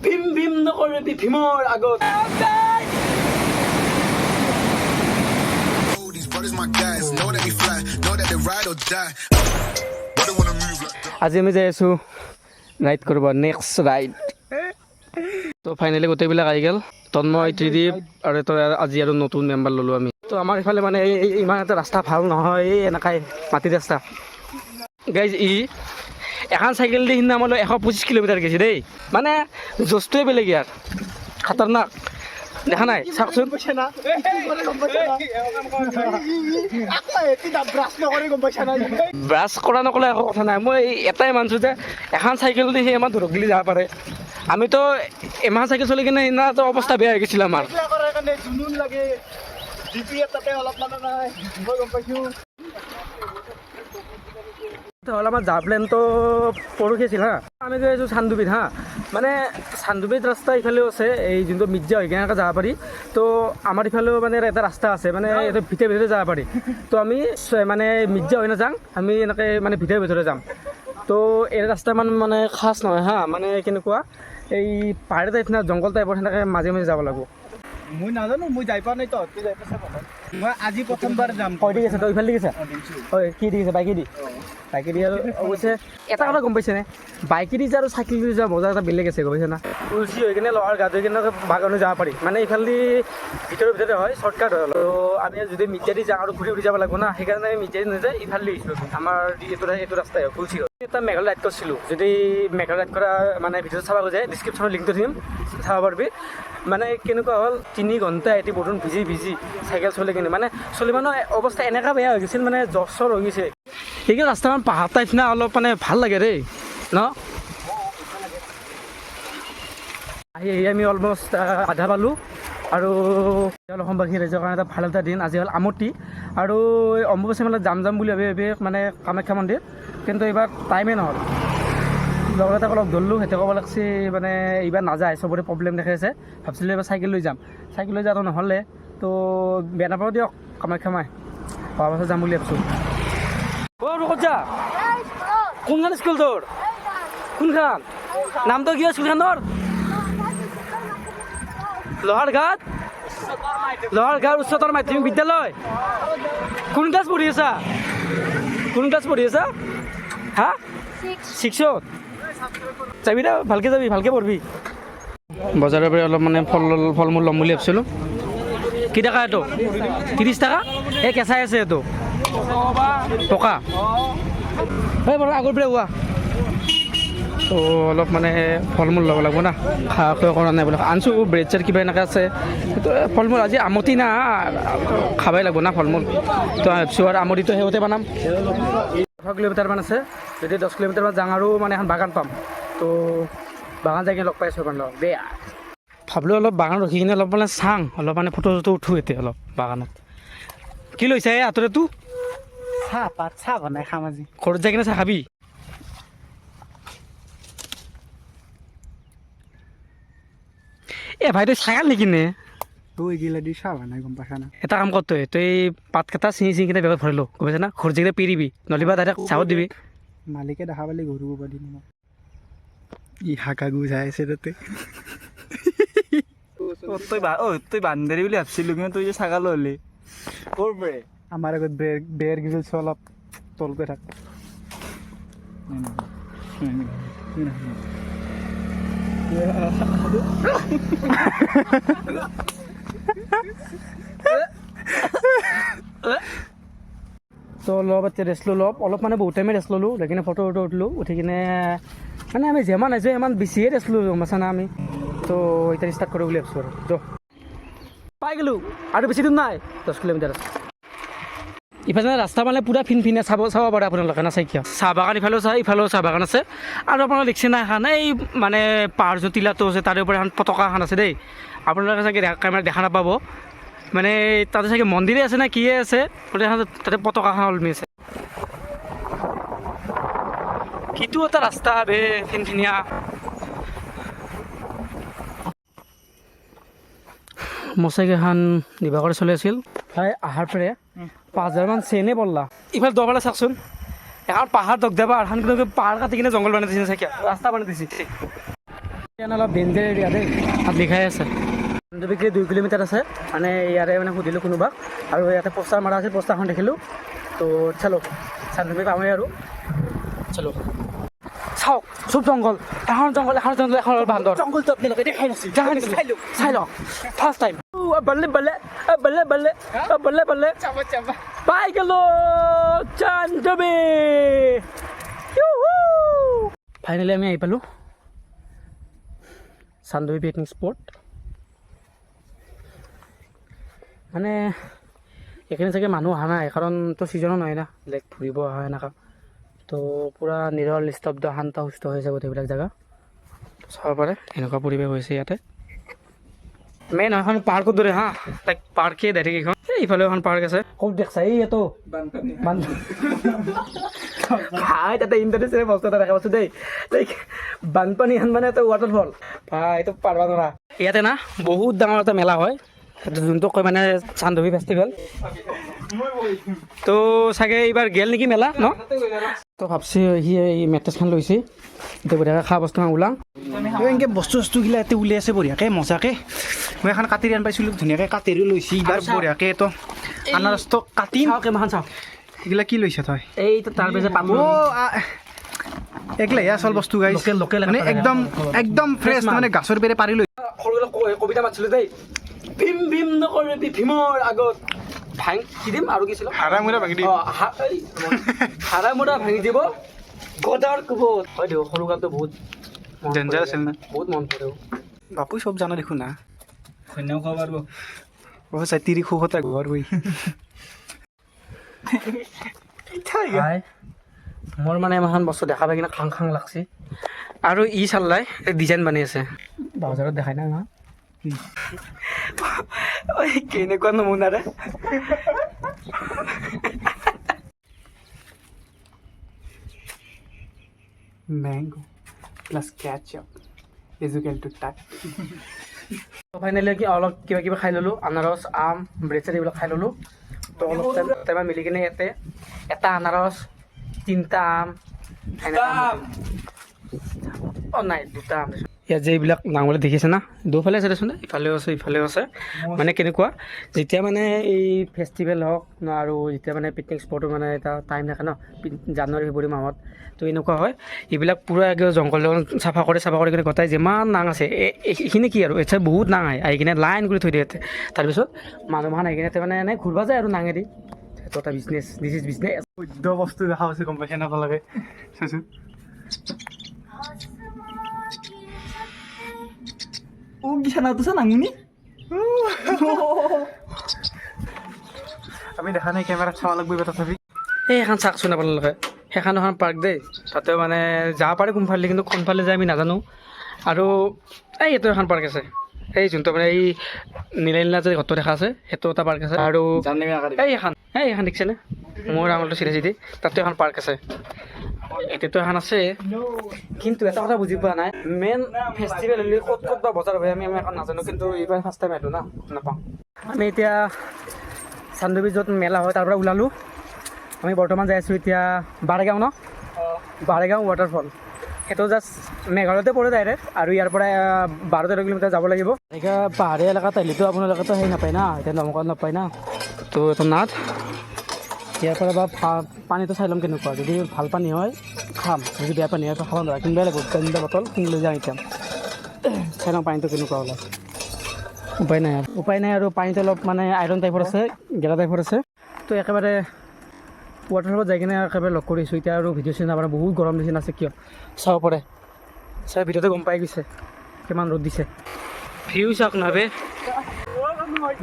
ভীম ভীম নকৰিবি ভীমৰ আগত। আজি আমি যাই আছোঁ ৰাইড কৰিব, নেক্সট ৰাইড। তো ফাইনেলি গোটেইবিলাক আহি গ'ল। তন্ময়, ত্ৰিদীপ আৰু আজি আৰু নতুন মেম্বাৰ ল'লোঁ আমি। তো আমাৰ ইফালে মানে ইমান এটা ৰাস্তা ভাল নহয়, এই এনেকাই মাটি ৰাস্তা। গাইজ এখন চাইকেল দি সিদিনা আমালৈ 125 কিলোমিটাৰ গৈছে দেই, মানে জষ্টটোৱে বেলেগ ইয়াৰ, খাতাৰনাক। দেখা নাই চাওকচোন। ব্ৰাছ কৰা নকলে একো কথা নাই, মই এটাই মানছোঁ যে এখন চাইকেল দি সেই আমাৰ ধৰক গিলি যাব পাৰে। আমিতো এমাহ চাইকেল চলি কিনে সিদিনাতো অৱস্থা বেয়া হৈ গৈছিল আমাৰ। হ'ল আমাৰ যা প্লেনটো পৰহি আছিল হা, আমি গৈ আছোঁ চান্দুবিত হা। মানে চান্দুবিত ৰাস্তা ইফালেও আছে, এই যোনটো মিৰ্জা হৈ কিনে যাব পাৰি। তো আমাৰ ইফালেও মানে এটা ৰাস্তা আছে, মানে এইটো ভিতৰে যাব পাৰি। তো আমি মানে মিৰ্জা হৈ নাযাওঁ, আমি এনেকৈ মানে ভিতৰে যাম। তো এই ৰাস্তা মানে খাচ নহয় হা, মানে কেনেকুৱা এই পাহাৰ টাইপ না জংঘল টাইপৰ, সেনেকৈ মাজে মাজে যাব লাগিব। মই নাজানো, মই যাই পোৱা নাই। তহঁতি যাই পাইছা? মই আজি প্ৰথমবাৰ যাম। কয় দি গৈছে তই ইফালে দি গৈছা? হয়, কি দি গৈছে? বাইকে দি? বাইকে দি। আৰু অৱশ্যে এটা কথা গম পাইছেনে, বাইকে দি যোৱা আৰু চাইকেল দি যোৱা মজা এটা বেলেগ আছে, গম পাইছে না? উলচি হৈ কিনে লহাৰ গাত হৈ কিনে বাগানো যাব পাৰি, মানে ইফালে ভিতৰে হয়, শ্বৰ্টকাট হয়। তো আমি যদি মিৰ্জা দি যাওঁ আৰু ঘূৰি যাব লাগিব না, সেইকাৰণে আমি মিৰ্জা দি নাযায় ইফালে দি গৈছিলোঁ। আমাৰ এইটো ৰাস্তাই উলচি হয়। এটা মেঘালয় ৰাইড কৰিছিলোঁ, যদি মেঘালয় ৰাইড কৰা মানে ভিডিঅ'ত চাব খোজে ডিছক্ৰিপশ্যনত লিংকটো দিম, চাব পাৰিবি। মানে কেনেকুৱা হ'ল, 3 ঘণ্টা এটি বৰষুণ ভিজি চাইকেল চলি কিনে, মানে চলি মানুহ অৱস্থা এনেকুৱা বেয়া হৈ গৈছিল, মানে জ্বৰ হৈ গৈছে। সেইকাৰণে ৰাস্তামান পাহাৰ টাইপ না, অলপ মানে ভাল লাগে দেই ন। আহি আমি অলমষ্ট আধা পালোঁ। আৰু অসমবাসী ৰাইজৰ কাৰণে এটা ভাল এটা দিন। আজি হ'ল আমতি, আৰু এই অম্বুবাচী মেলাত যাম বুলি ভাবি মানে কামাখ্যা মন্দিৰ, কিন্তু এইবাৰ টাইমেই নহ'ল। লগৰ এটাক অলপ ধৰিলোঁ, সিহঁতে ক'ব লাগছে মানে এইবাৰ নাযায়, চবৰে প্ৰব্লেম দেখাই আছে। ভাবছিলোঁ এইবাৰ চাইকেল লৈ যাম, চাইকেল লৈ যাওঁতো নহ'লে। তো বেয়া নাপাওঁ দিয়ক, কামাখ্যা মাই অহা বছৰ যাম বুলি ভাবিছোঁ। ক'ত যা? কোনখন স্কুল তোৰ? কোনখন নামটো কি হয় স্কুলখনৰ? লোহাৰঘাট উচ্চতৰ মাধ্যমিক বিদ্যালয়। কোন ক্লাছ পঢ়ি আছা? হা, 6ত? যাবি দে, ভালকৈ যাবি, ভালকৈ পঢ়বি। বজাৰৰ পৰা অলপ মানে ফল মূল ল'ম বুলি ভাবিছিলোঁ। কি টকা এইটো? 30 টকা? এই কেঁচাই আছে এইটো পকা? এই বাৰু আগৰ পৰা হোৱা। তো অলপ মানে ফল মূল ল'ব লাগিব না, খোৱা কৰা নাই বোলে। আনছোঁ ব্ৰেড চেড কিবা এনেকৈ আছে, সেইটো ফল মূল আজি আমতি না, খাবই লাগিব না ফল মূল। তো ভাবিছোঁ আৰু আমতিটো শেহতে বনাম। 8 কিলোমিটাৰমান আছে, যদি 10 কিলোমিটাৰমান যাওঁ আৰু মানে এখন বাগান পাম। তো বাগান যাই কিনে লগ পাইছোঁ কাৰণ বেয়া ভাবিলোঁ অলপ বাগান ৰখি কিনে অলপ মানে চাং, অলপ মানে ফটো উঠোঁ এতিয়া অলপ বাগানত। কি লৈছা এই হাতৰে তো? চাহ বনাই খাম আজি। ঘৰত যাই কিনে চাহ খাবি? ভাই তই চাগাল নেকি নে? তই গিলা দি চাহ বনাই, গম পাইছা না? এটা কাম কৰ, তই পাতকেইটা চিঙি কিনে বেগত ভৰাই ল, গম পাইছা না? ঘৰত যাই কিনে পেৰিবি, নহ'লেবা ডাইৰেক্ট চাহত দিবি। মালিকে দেখা পালে ঘূৰিব পাৰি মোক। হাকা গু যাই আছে তাতে। তই বান্দাৰী বুলি ভাবছিলোঁ, কিন্তু তই যে ছাগাল হ'লি ক'ৰ পৰা? আমাৰ আগত বেৰ গিলিছে অলপ তলপে থাক। তো অলপ এতিয়া ৰেষ্ট ল'লোঁ, অলপ মানে বহুত টাইমে ৰেষ্ট ল'লোঁ, লৈ কিনে ফটো উঠিলোঁ। উঠি কিনে মানে আমি যিমান আহিছোঁ ইমান বেছিয়ে ৰেষ্ট ল'লোঁ, গম পাইছা না আমি। তো এতিয়া ষ্টাৰ্ট কৰোঁ বুলি ভাবিছোঁ আৰু। তো পাই গ'লোঁ, আৰু বেছি দূৰ নাই, 10 কিলোমিটাৰ। ইফালে ৰাস্তা মানে পূৰা ফিনফিনে চাব পাৰে আপোনালোকে না। চাইকিয়া চাহ বাগান ইফালেও চাহ বাগান আছে। আৰু আপোনালোকে দেখিছে না এখন এই মানে পাহাৰ যে টিলাটো আছে, তাৰে ওপৰত এখন পতাকা এখন আছে দেই। আপোনালোকে চাগে কেমেৰাত দেখা নাপাব, মানে তাতে চাগে মন্দিৰে আছে নে কিয়ে আছে, তাতে পতাকা এখন ওলমি আছে। কিটো এটা ৰাস্তা বে ফিনফিনীয়া। মটৰচাইকেলখন দিবাকৰে চলি আছিল, তাই আহাৰ পৰা 5000মান চেনে পৰলা। ইফালে দবালে চাওকচোন, এখন পাহাৰ দগদাবা, এখন কিন্তু পাহাৰ কাটি কিনে জংঘল বনাই দিছে, চাইকিয়া ৰাস্তা বনাই দিছে। অলপ ডেঞ্জাৰ এৰিয়া দেই তাত লিখাই আছে চান্দুবিকলি 2 কিলোমিটাৰ আছে মানে ইয়াৰে মানে সুধিলোঁ কোনোবাক আৰু ইয়াতে পোষ্টাৰ মাৰা আছিল পোষ্টাৰখন দেখিলোঁ তো চালো চান্দুবি পামেই আৰু চালো চাওক চব জংঘল এখন জংঘল এখন বান্দৰ জংঘলটো আপোনালোকে দেখাই নাছিল চাই লওক ফাৰ্ষ্ট টাইম বল্লে বল্লে বল্লে বল্লে বল্লে বল্লে পাই গ'লো চান্দুবি ফাইনেলি আমি আহি পালোঁ চান্দুবি পিকনিক স্পট মানে এইখিনি চাগে মানুহ অহা নাই কাৰণ তো ছিজনো নহয় না লাইক ফুৰিব অহা এনেকুৱা তো পূৰা নিৰল নিস্তব্ধ শান্ত সুস্থ হৈ যাব গোটেইবিলাক জেগা চাব পাৰে এনেকুৱা পৰিৱেশ হৈছে ইয়াতে মেইন এখন পাৰ্কৰ দৰে হা লাইক পাৰ্কেই ডাইৰেক্ট এইখন এইফালে এখন পাৰ্ক আছে ক'ত দেখছা এইটো ভাই তাতে ইণ্টাৰেষ্টেড বস্তু এটা দেখা পাইছোঁ দেই লাইক বানপানী এখন মানে এটা ৱাটাৰফল ভাই এইটো পাৰবা নোৱাৰা ইয়াতে না বহুত ডাঙৰ এটা মেলা হয় যোনটো কয় মানে চান্দুবি ফেষ্টিভেল তো চাগে এইবাৰ গেল নেকি মেলা ন তো ভাবছি সি এই মেট্ৰেছখন লৈছে এতিয়া বঢ়িয়াকৈ খোৱা বস্তু ওলাং এনেকৈ বস্তু চস্তুগিলা ইয়াতে উলিয়াই আছে বঢ়িয়াকৈ মজাকৈ মই এখন কাটিৰি আন পাইছিলোঁ ধুনীয়াকৈ কাটিৰিও লৈছে এইবাৰ বঢ়িয়াকৈ তো আনাৰসটো কাটিম কেইমাখান চাওঁ এইগিলা কি লৈছে তই এইটো তাৰ পিছত পাব এইগিলাই আচল বস্তু গাইছ লোকেল মানে একদম একদম ফ্ৰেছ মানে গাছৰ পেৰে পাৰি লৈ সৰু কবিতা মাতিছিলোঁ দেই ভীম ভীম নকৰিবি ভীমৰ আগত ভাং কি দিম আৰু কি ছিল হাৰামুৰা ভাঙি দিম হাৰামুৰা ভাঙি দিব গদাৰ কোবত হয় দিয়ক সৰু গানটো বহুত ডেঞ্জাৰ আছিল না বহুত মন পৰে বাপু চব জানা দেখোন না ধন্যবাদ খাব পাৰিব বহুত চাই তিৰি খুখতা ঘৰ গৈ মোৰ মানে ইমান বস্তু দেখা পাই কিনে খাং খাং লাগছে আৰু ই চাল্লাই ডিজাইন বানি আছে বজাৰত দেখাই নাই নহয় কেনেকুৱা নমুনাৰে mango plus ketchup is equal to টাক ফাইনেলি কি অলপ কিবা কিবা খাই ল'লোঁ আনাৰস আম ব্ৰেড চেড এইবিলাক খাই ল'লোঁ তো অলপ টাইম মিলি কিনে ইয়াতে এটা আনাৰস 3টা আম অঁ নাই 2টা আম ইয়াত যে এইবিলাক ডাঙৰ দেখিছে না দুফালে আছে দেচোন ইফালেও আছে ইফালেও আছে মানে কেনেকুৱা যেতিয়া মানে এই ফেষ্টিভেল হওক ন আৰু যেতিয়া মানে পিকনিক স্পটো মানে এটা টাইম থাকে ন জানুৱাৰী ফেব্ৰুৱাৰী মাহত তো এনেকুৱা হয় এইবিলাক পূৰা একদম জংঘল চাফা কৰি কিনে গোটাই যিমান নাং আছে এইখিনি কি আৰু এতিয়া বহুত নাং আহি কিনে লাইন কৰি থৈ দিয়ে ইয়াতে তাৰপিছত মানুহমান আহি কিনে মানে এনেই ঘূৰিব যায় আৰু নাঙেদি সেইটো এটা বিজনেছ দিছ ইজ বিজনেছ শুদ্ধ বস্তু দেখা পাইছে গম পাইছে নাপালাগে চাইছোঁ আমি দেখা নাই কেমেৰাত চাব লাগিব এটা তথাপি এইখন চাওকচোন আপোনালোকে সেইখন এখন পাৰ্ক দেই তাতে মানে যাব পাৰে কোনফালে কিন্তু কোনফালে যায় আমি নাজানো আৰু এইটো এখন পাৰ্ক আছে এই যোনটো মানে এই নীলা নীলা যে ঘৰটো দেখা আছে সেইটো এটা পাৰ্ক আছে আৰু এইখন দেখিছেনে মোৰ আঙুলটো চিধা চিধি তাতো এখন পাৰ্ক আছে এতিয়াতো এখন আছে কিন্তু এটা কথা বুজি পোৱা নাই মেইন ফেষ্টিভেল হ'লে ক'ত ক'ত বা বজাৰ হয় আমি এখন নাজানো কিন্তু এইবাৰ ফাৰ্ষ্ট টাইম আহিলোঁ না নাপাওঁ আমি এতিয়া চান্দুবি য'ত মেলা হয় তাৰ পৰা ওলালোঁ আমি বৰ্তমান যাই আছোঁ এতিয়া বাৰেগাঁও ন বাৰেগাঁও ৱাটাৰফল সেইটো জাষ্ট মেঘালয়তে পৰে ডাইৰেক্ট আৰু ইয়াৰ পৰা 12-13 কিলোমিটাৰ যাব লাগিব এতিয়া পাহাৰীয়া এলেকাত আহিলেতো আপোনালোকেতো সেই নাপায় না এতিয়া নমকাত নাপায় না তো এইটো নাথ ইয়াৰ পৰা বা পানীটো চাই ল'ম কেনেকুৱা যদি ভাল পানী হয় খাম যদি বেয়া পানী হয় খাব নোৱাৰা কিনিবই লাগিব 3টা বটল কিনি লৈ যাওঁ এতিয়া চাই লওঁ পানীটো কেনেকুৱা ওলায় উপায় নাই আৰু পানীটো অলপ মানে আইৰণ টাইপৰ আছে গেলা টাইপৰ আছে তো একেবাৰে ৱাটাৰফলত যাই কিনে একেবাৰে লগ কৰিছোঁ এতিয়া আৰু ভিডিঅ' চিন আপোনাৰ বহুত গৰম দিছে আছে কিয় চাব পাৰে চাই ভিডিঅ'তে গম পাই গৈছে কিমান ৰ'দ দিছে ভিউ চাওক নাবে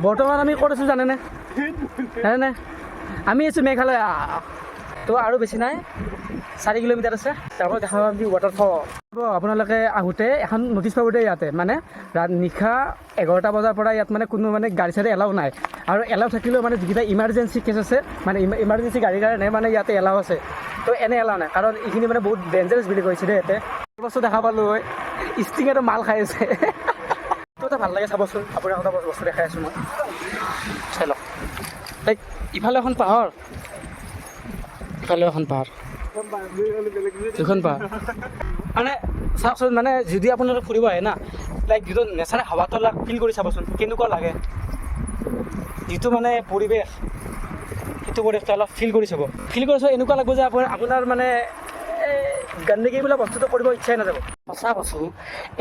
বৰ্তমান আমি ক'ত আছোঁ জানেনে আমি আছোঁ মেঘালয় তো আৰু বেছি নাই 4 কিলোমিটাৰ আছে তাৰপৰা দেখা পাম ৱাটাৰফল আপোনালোকে আহোঁতে এখন নটিচ পাব দেই ইয়াতে মানে নিশা 11টা বজাৰ পৰা ইয়াত মানে কোনো মানে গাড়ী চাড়ী এলাও নাই আৰু এলাও থাকিলেও মানে যিকেইটা ইমাৰ্জেঞ্চি কেছ আছে মানে ইমাৰ্জেঞ্চি গাড়ীৰ কাৰণে মানে ইয়াতে এলাও আছে তো এনে এলাও নাই কাৰণ এইখিনি মানে বহুত ডেঞ্জাৰাছ বুলি কৈছে দেই ইয়াতে বস্তু দেখা পালোঁ হয় ষ্টিঙেটো মাল খাই আছে তো এটা ভাল লাগে চাবচোন আপোনাৰ এটা বস্তু দেখাই আছোঁ মই চাই লওক লাইক ইফালে এখন পাহাৰ ইফালে এখন পাহাৰ দুখন পাহাৰ মানে চাওকচোন মানে যদি আপোনালোকে ফুৰিব আহে না লাইক যিটো নেচাৰেল হাৱাটো ফিল কৰি চাবচোন কেনেকুৱা লাগে যিটো মানে পৰিৱেশ সেইটো পৰিৱেশটো অলপ ফিল কৰি চাব ফিল কৰি চাব এনেকুৱা লাগিব যে আপোনাৰ মানে গণ্ডগী বোলা বস্তুটো কৰিব ইচ্ছাই নাযাব সঁচা কৈছোঁ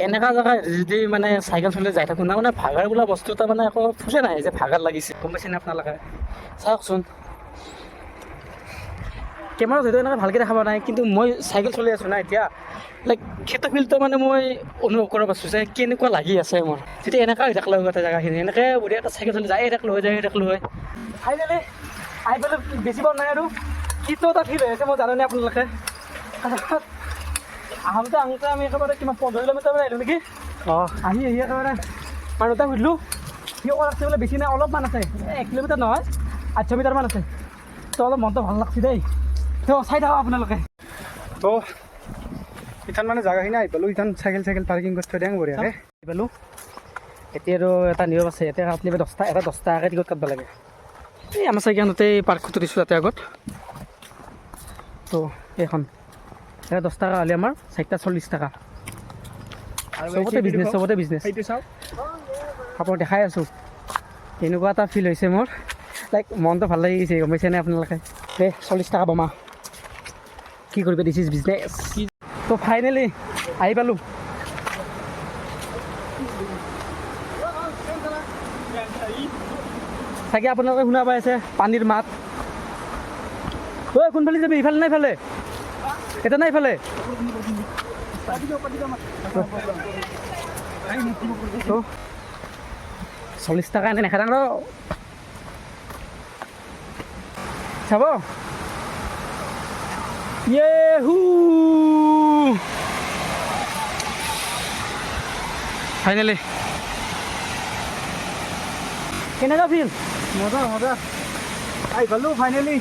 এনেকুৱা জেগাত যদি মানে চাইকেল চলাই যাই থাকোঁ না মানে ভাগাৰ বোলা বস্তু এটা মানে আকৌ ফুচে নাহে যে ভাগাৰ লাগিছে গম পাইছেনে আপোনালোকে চাওকচোন কেমেৰাত হয়তো এনেকৈ ভালকৈ দেখাব নাই কিন্তু মই চাইকেল চলাই আছোঁ না এতিয়া লাইক সেইটো ফিলটো মানে মই অনুভৱ কৰিব পাৰিছোঁ যে কেনেকুৱা লাগি আছে মোৰ যেতিয়া এনেকুৱা হৈ থাকিলে এটা জেগাখিনি এনেকৈ বঢ়িয়াকৈ চাইকেল চলাই যাই থাকিলোঁ হয় ফাইনেলি আহি পেলাই বেছি বৰ নাই আৰু কিটো এটা ফিল হৈ আছে মই জানোনে আপোনালোকে আহোঁতে আমি একেবাৰে কিমান 15 কিলোমিটাৰমান আহিলোঁ নেকি আহি একেবাৰে মানুহ এটা সুধিলোঁ সি অকল আছে বোলে বেছি নাই অলপমান আছে 1 কিলোমিটাৰ নহয় 800 মিটাৰমান আছে তো অলপ মনটো ভাল লাগছে দেই তো চাই থাকক আপোনালোকে তো ইথান মানে জেগাখিনি আহি পালোঁ ইথান চাইকেল পাৰ্কিং কৰি থৈ দিয়াং বঢ়িয়াকৈ আহি পালোঁ এতিয়া আৰু এটা নিয়ম আছে এতিয়া আপুনি 10 টকাকৈ টিকট কাটিব লাগে এই আমাৰ চাইকেলতে পাৰ্কটো দিছোঁ তাতে আগত তো এইখন এটা 10 টকা হ'লে আমাৰ 4টা 40 টকা চবতে বিজনেছ সেইটো চাওক আপোনাক দেখাই আছোঁ এনেকুৱা এটা ফিল হৈছে মোৰ লাইক মনটো ভাল লাগি গৈছে গম পাইছেনে আপোনালোকে দে 40 টকা বোমা কি কৰিব দিছ ইজ বিজনেছ তো ফাইনেলি আহি পালোঁ চাগে আপোনালোকে শুনা পাই আছে পানীৰ মাত ঐ কোনফালে যাবি ইফালে নাই ইফালে এটা নাই ইফালে তো 40 টকা এনে নেখাদাং ৰ চাব ইয়েহু ফাইনেলি কেনেকুৱা ফিল মজা আহি পালোঁ ফাইনেলি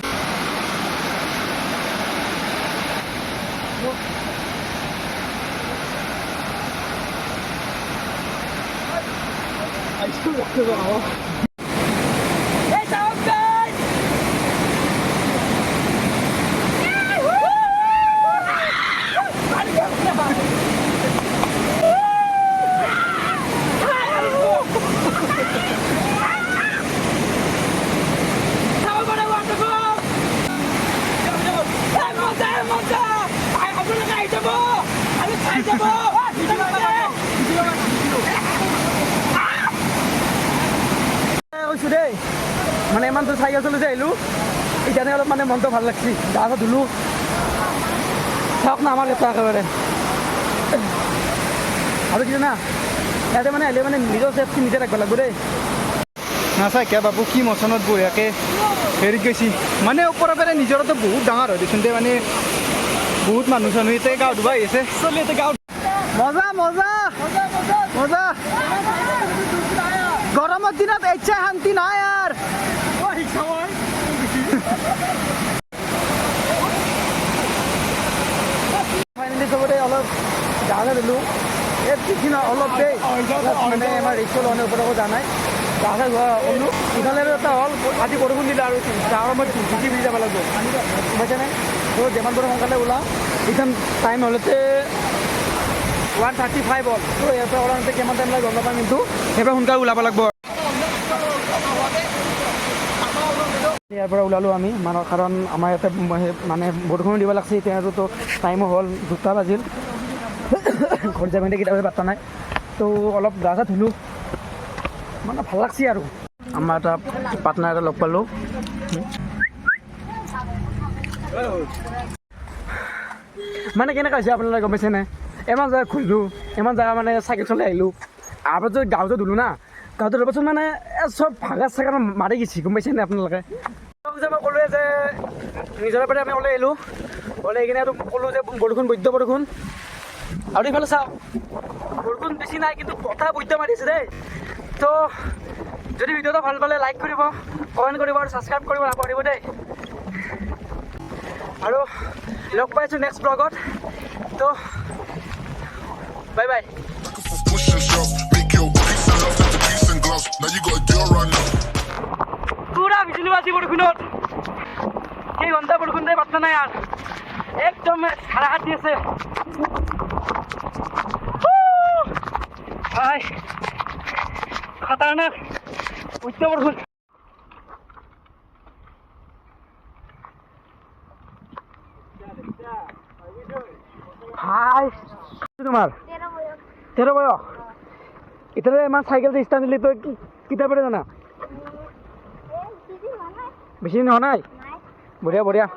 কৈছোঁ দেই মানে ইমান দূৰ চাইকেল চলাই যে আহিলোঁ এইকাৰণে অলপ মানে মনটো ভাল লাগছি গা চা ধুলোঁ চাওক না আমাৰ লেপটা একেবাৰে আৰু কি জানা ইয়াতে মানে আহিলে মানে নিজৰ চেফটি নিজে ৰাখিব লাগিব দেই নাচাই কিয় বাবু কি মচনত বঢ়িয়াকৈ হেৰিত গৈছি মানে ওপৰৰ পৰা নিজৰতো বহুত ডাঙৰ হয় দেচোন দে মানে বহুত মানুহ চানুহ এতিয়া গাঁও ধুবা আহিছে চলি এতিয়া গাঁও মজা গৰমৰ দিনত ইচ্ছা শান্তি নাই আৰু ফাইনেলি চবতে অলপ গা চা ধুলোঁ এই দেখি ন অলপ দেই মানে আমাৰ ৰিক্সৰ লোৱাৰ ওপৰত যোৱা নাই গা চা ধোৱা হ'লোঁ ইফালে এটা হ'ল আজি বৰষুণ দিলে আৰু গাঁৱৰ সময়ত ভিজি ভিজি যাব লাগিব বুজিছেনে তো যিমান পাৰোঁ সোনকালে ওলাওঁ ইথান টাইম হ'লতে 1:35 হ'ল তো ইয়াৰ পৰা ওলাওঁতে কিমান টাইম লাগে গম নাপাম কিন্তু সেইবাৰ সোনকালে ওলাব লাগিব ইয়াৰ পৰা ওলালোঁ আমি মানে কাৰণ আমাৰ ইয়াতে মানে বৰষুণ দিব লাগিছে এতিয়া আৰু তো টাইমো হ'ল 2টা বাজিল ঘৰত যাই পিনে কিতাপে পাত্তা নাই তো অলপ গা চা ধুলোঁ মানে ভাল লাগছে আৰু আমাৰ এটা পাৰ্টনাৰ এটা লগ পালোঁ মানে কেনেকুৱা হৈছে আপোনালোকে গম পাইছেনে ইমান জেগা ঘূৰিলোঁ ইমান জেগা মানে চাইকেল চলাই আহিলোঁ আৰু যদি গাঁৱতে ধুলোঁ না গাঁৱতে ধোৱাৰ পাছত মানে চব ভাগা চাগা মাৰি গৈছে গম পাইছেনে আপোনালোকে যে মই ক'লোৱে যে নিজৰ পৰা আমি ওলাই আহিলোঁ ওলাই কিনে আৰু ক'লোঁ যে বৰষুণ বৈদ্য বৰষুণ আৰু ইফালে চাওক বৰষুণ বেছি নাই কিন্তু বতাহ বৈদ্য মাৰিছে দেই তো যদি ভিডিঅ'টো ভাল পালে লাইক কৰিব কমেণ্ট কৰিব আৰু ছাবস্ক্ৰাইব কৰিব নাপাহৰিব দেই আৰু লগ পাইছোঁ নেক্সট ব্লগত তো বাই বাই পুৰা বিজুলী বাজি বৰষুণত কেই ঘণ্টা বৰষুণ দেই পাত্তা নাই আৰু একদম ধাৰাসাৰ দি আছে ভাই খাতারনাক উঠতে বরফুন ভাই তোমার 13 বয়স এটা ইমান চাইকেল যে স্টান দিলি তই কিতা পেৰে জানা বেছি দিন হোৱা নাই বঢ়িয়া বঢ়িয়া